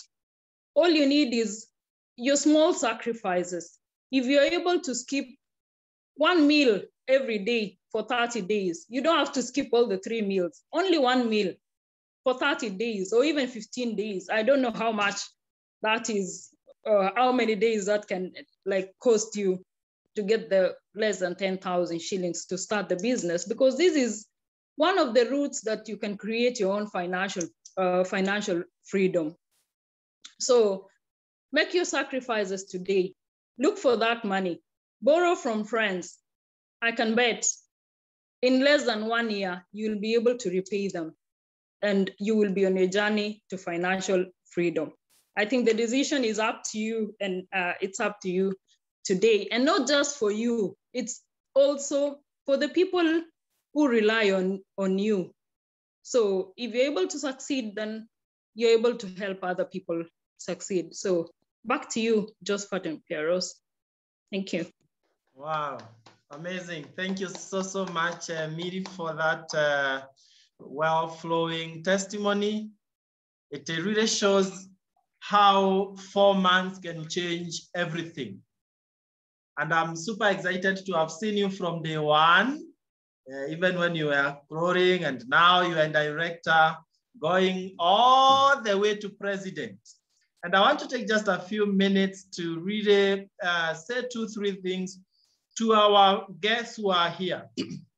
All you need is your small sacrifices. If you're able to skip one meal every day for 30 days, you don't have to skip all the 3 meals, only one meal for 30 days or even 15 days. I don't know how much that is, how many days that can cost you to get the less than 10,000 shillings to start the business, because this is one of the routes that you can create your own financial freedom. So make your sacrifices today. Look for that money. Borrow from friends. I can bet in less than 1 year, you'll be able to repay them, and you will be on a journey to financial freedom. I think the decision is up to you, and it's up to you today. And not just for you, it's also for the people who rely on you. So if you're able to succeed, then you're able to help other people succeed. So back to you, Josephat and Pearose. Thank you. Wow, amazing. Thank you so much, Millie, for that well-flowing testimony. It really shows how 4 months can change everything. And I'm super excited to have seen you from day one, even when you were growing, and now you are a director, going all the way to president. And I want to take just a few minutes to really say 2-3 things to our guests who are here.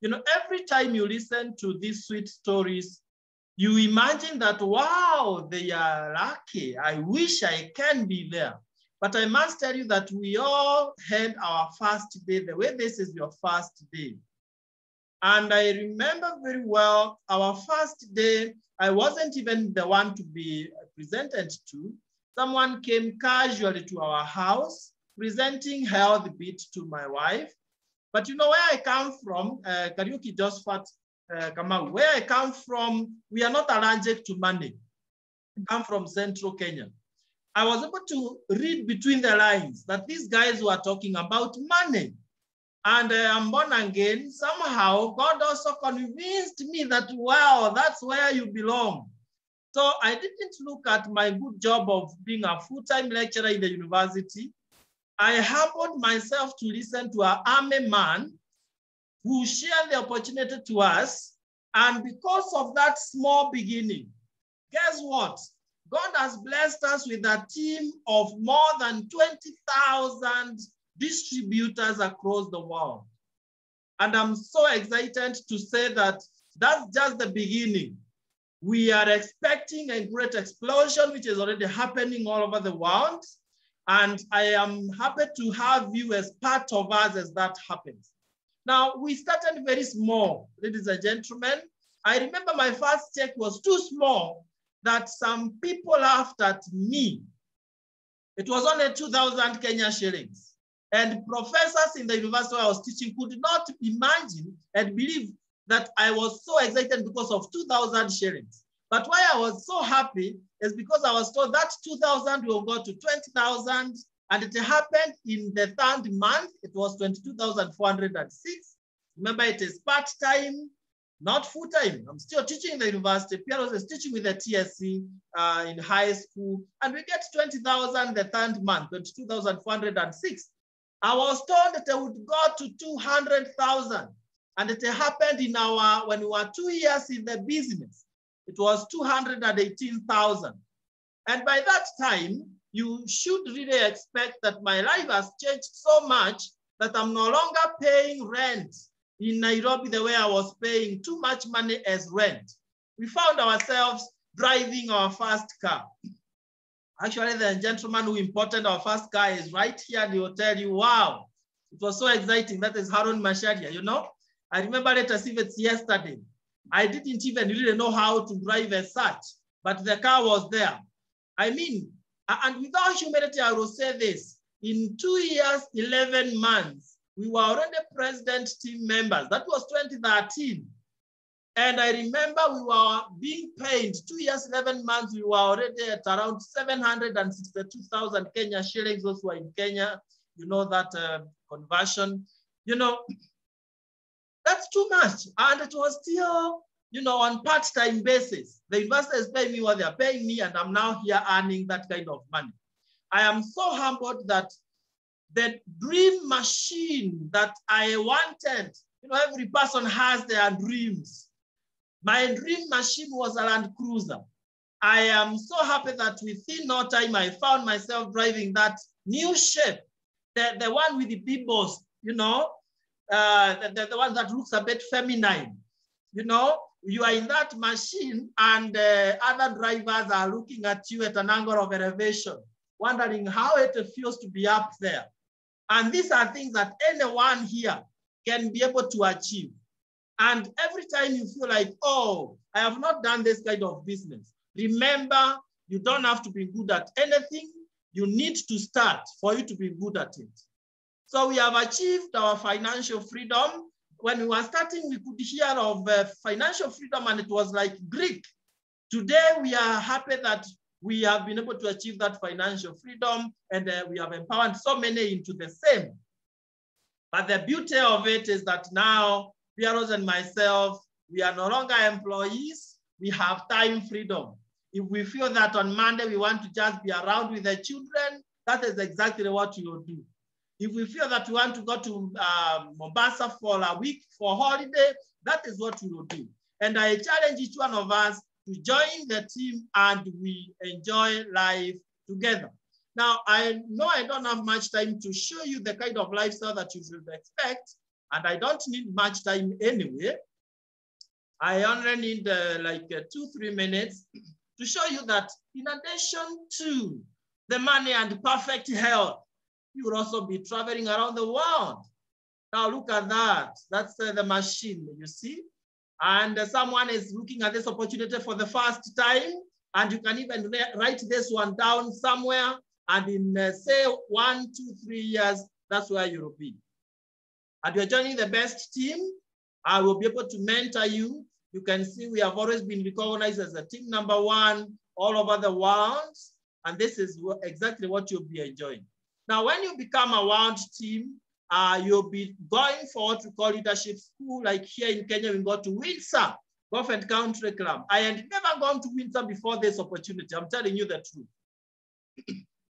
You know, every time you listen to these sweet stories, you imagine that, wow, they are lucky. I wish I can be there. But I must tell you that we all had our first day, the way this is your first day. And I remember very well, our first day, I wasn't even the one to be presented to. Someone came casually to our house, presenting health bit to my wife. But you know where I come from, Kariuki Josephat Kamau, where I come from, we are not allergic to money. I come from central Kenya. I was able to read between the lines that these guys were talking about money. And I'm born again. Somehow, God also convinced me that, wow, that's where you belong. So I didn't look at my good job of being a full-time lecturer in the university. I humbled myself to listen to an army man who shared the opportunity to us. And because of that small beginning, guess what? God has blessed us with a team of more than 20,000 distributors across the world. And I'm so excited to say that that's just the beginning. We are expecting a great explosion, which is already happening all over the world. And I am happy to have you as part of us as that happens. Now, we started very small, ladies and gentlemen. I remember my first check was too small that some people laughed at me. It was only 2,000 Kenya shillings. And professors in the university where I was teaching could not imagine and believe that I was so excited because of 2,000 shillings. But why I was so happy is because I was told that 2,000 will go to 20,000, and it happened in the 3rd month. It was 22,406. Remember, it is part-time, not full-time. I'm still teaching in the university. Pearose is teaching with the TSC in high school, and we get 20,000 the 3rd month, 22,406. I was told that it would go to 200,000, and it happened in when we were 2 years in the business. It was 218,000. And by that time, you should really expect that my life has changed so much that I'm no longer paying rent in Nairobi the way I was paying too much money as rent. We found ourselves driving our first car. Actually, the gentleman who imported our first car is right here, and he will tell you, wow, it was so exciting. That is Harun Masharia, you know? I remember it as if it's yesterday. I didn't even really know how to drive as such, but the car was there. I mean, and without humility, I will say this, in 2 years, 11 months, we were already president team members. That was 2013. And I remember we were being paid 2 years, 11 months, we were already at around 762,000 Kenya shillings. Those who are in Kenya, you know that conversion, you know, that's too much. And it was still, you know, on part-time basis. The investor is paying me what they're paying me, and I'm now here earning that kind of money. I am so humbled that the dream machine that I wanted, you know, every person has their dreams. My dream machine was a Land Cruiser. I am so happy that within no time, I found myself driving that new shape, the one with the bibos, you know, the one that looks a bit feminine. You know, you are in that machine, and other drivers are looking at you at an angle of elevation, wondering how it feels to be up there. And these are things that anyone here can be able to achieve. And every time you feel like, oh, I have not done this kind of business, remember, you don't have to be good at anything. You need to start for you to be good at it. So we have achieved our financial freedom. When we were starting, we could hear of financial freedom, and it was like Greek. Today, we are happy that we have been able to achieve that financial freedom, and we have empowered so many into the same. But the beauty of it is that now, Pearose and myself, we are no longer employees. We have time freedom. If we feel that on Monday we want to just be around with the children, that is exactly what we will do. If we feel that we want to go to Mombasa for a week for holiday, that is what we will do. And I challenge each one of us to join the team and we enjoy life together. Now, I know I don't have much time to show you the kind of lifestyle that you should expect, and I don't need much time anyway. I only need like 2-3 minutes to show you that in addition to the money and perfect health, you will also be traveling around the world. Now look at that. That's the machine, you see? And someone is looking at this opportunity for the first time, and you can even write this one down somewhere, and in say 1, 2, 3 years, that's where you will be. And you're joining the best team. I will be able to mentor you. You can see we have always been recognized as a team #1 all over the world. And this is exactly what you'll be enjoying. Now, when you become a world team, you'll be going for what we call leadership school. Like here in Kenya, we go to Windsor Golf and Country Club. I had never gone to Windsor before this opportunity. I'm telling you the truth.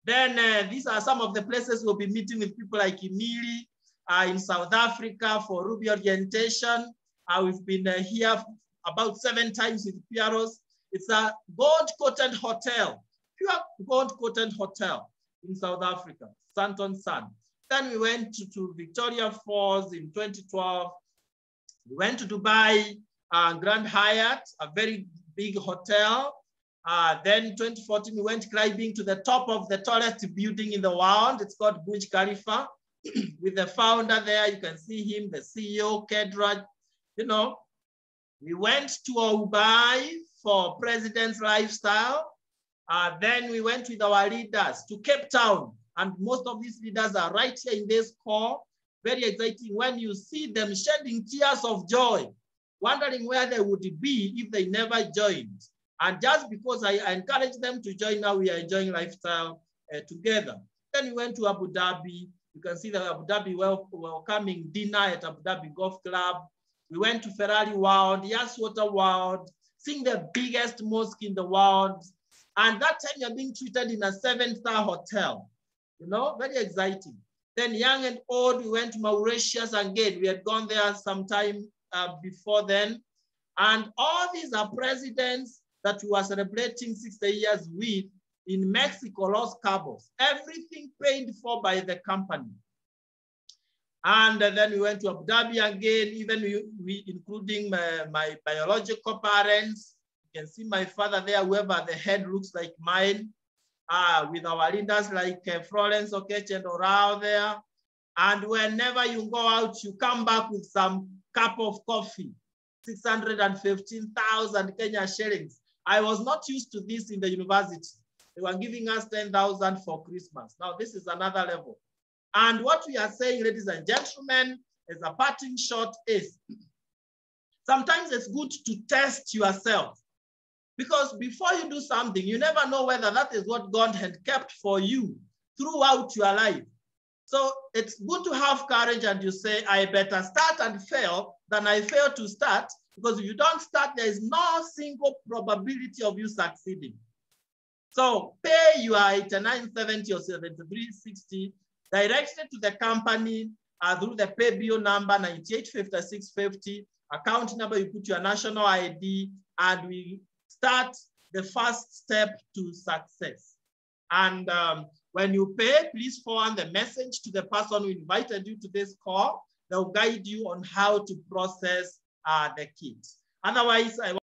Then these are some of the places we'll be meeting with people like Millie in South Africa for Ruby orientation. We've been here about 7 times with Pearose. It's a gold-coated hotel, pure gold-coated hotel in South Africa, Santon Sun. Then we went to Victoria Falls in 2012. We went to Dubai, Grand Hyatt, a very big hotel. Then 2014, we went climbing to the top of the tallest building in the world. It's called Pts Khalifa. With the founder there, you can see him, the CEO, Kedraj. You know, we went to Dubai for President's Lifestyle. Then we went with our leaders to Cape Town. And most of these leaders are right here in this call. Very exciting when you see them shedding tears of joy, wondering where they would be if they never joined. And just because I encouraged them to join, now we are enjoying lifestyle together. Then we went to Abu Dhabi. You can see the Abu Dhabi welcoming dinner at Abu Dhabi Golf Club. We went to Ferrari World, Yaswater World, seeing the biggest mosque in the world. And that time you're being treated in a 7-star hotel. You know, very exciting. Then young and old, we went to Mauritius again. We had gone there sometime before then. And all these are presidents that we were celebrating 60 years with in Mexico, Los Cabos. Everything paid for by the company. And then we went to Abu Dhabi again, even we including my biological parents. You can see my father there, whoever the head looks like mine, with our leaders like Florence Okeche and Orao there. And whenever you go out, you come back with some cup of coffee, 615,000 Kenya shillings. I was not used to this in the university. They were giving us 10,000 for Christmas. Now this is another level. And what we are saying, ladies and gentlemen, as a parting shot is, sometimes it's good to test yourself. Because before you do something, you never know whether that is what God had kept for you throughout your life. So it's good to have courage and you say, I better start and fail than I fail to start. Because if you don't start, there is no single probability of you succeeding. So pay your 8970 or 7360 directed to the company through the pay bill number 985650, account number, you put your national ID, and we start the first step to success. And when you pay, please forward the message to the person who invited you to this call. They'll guide you on how to process the kit. Otherwise, I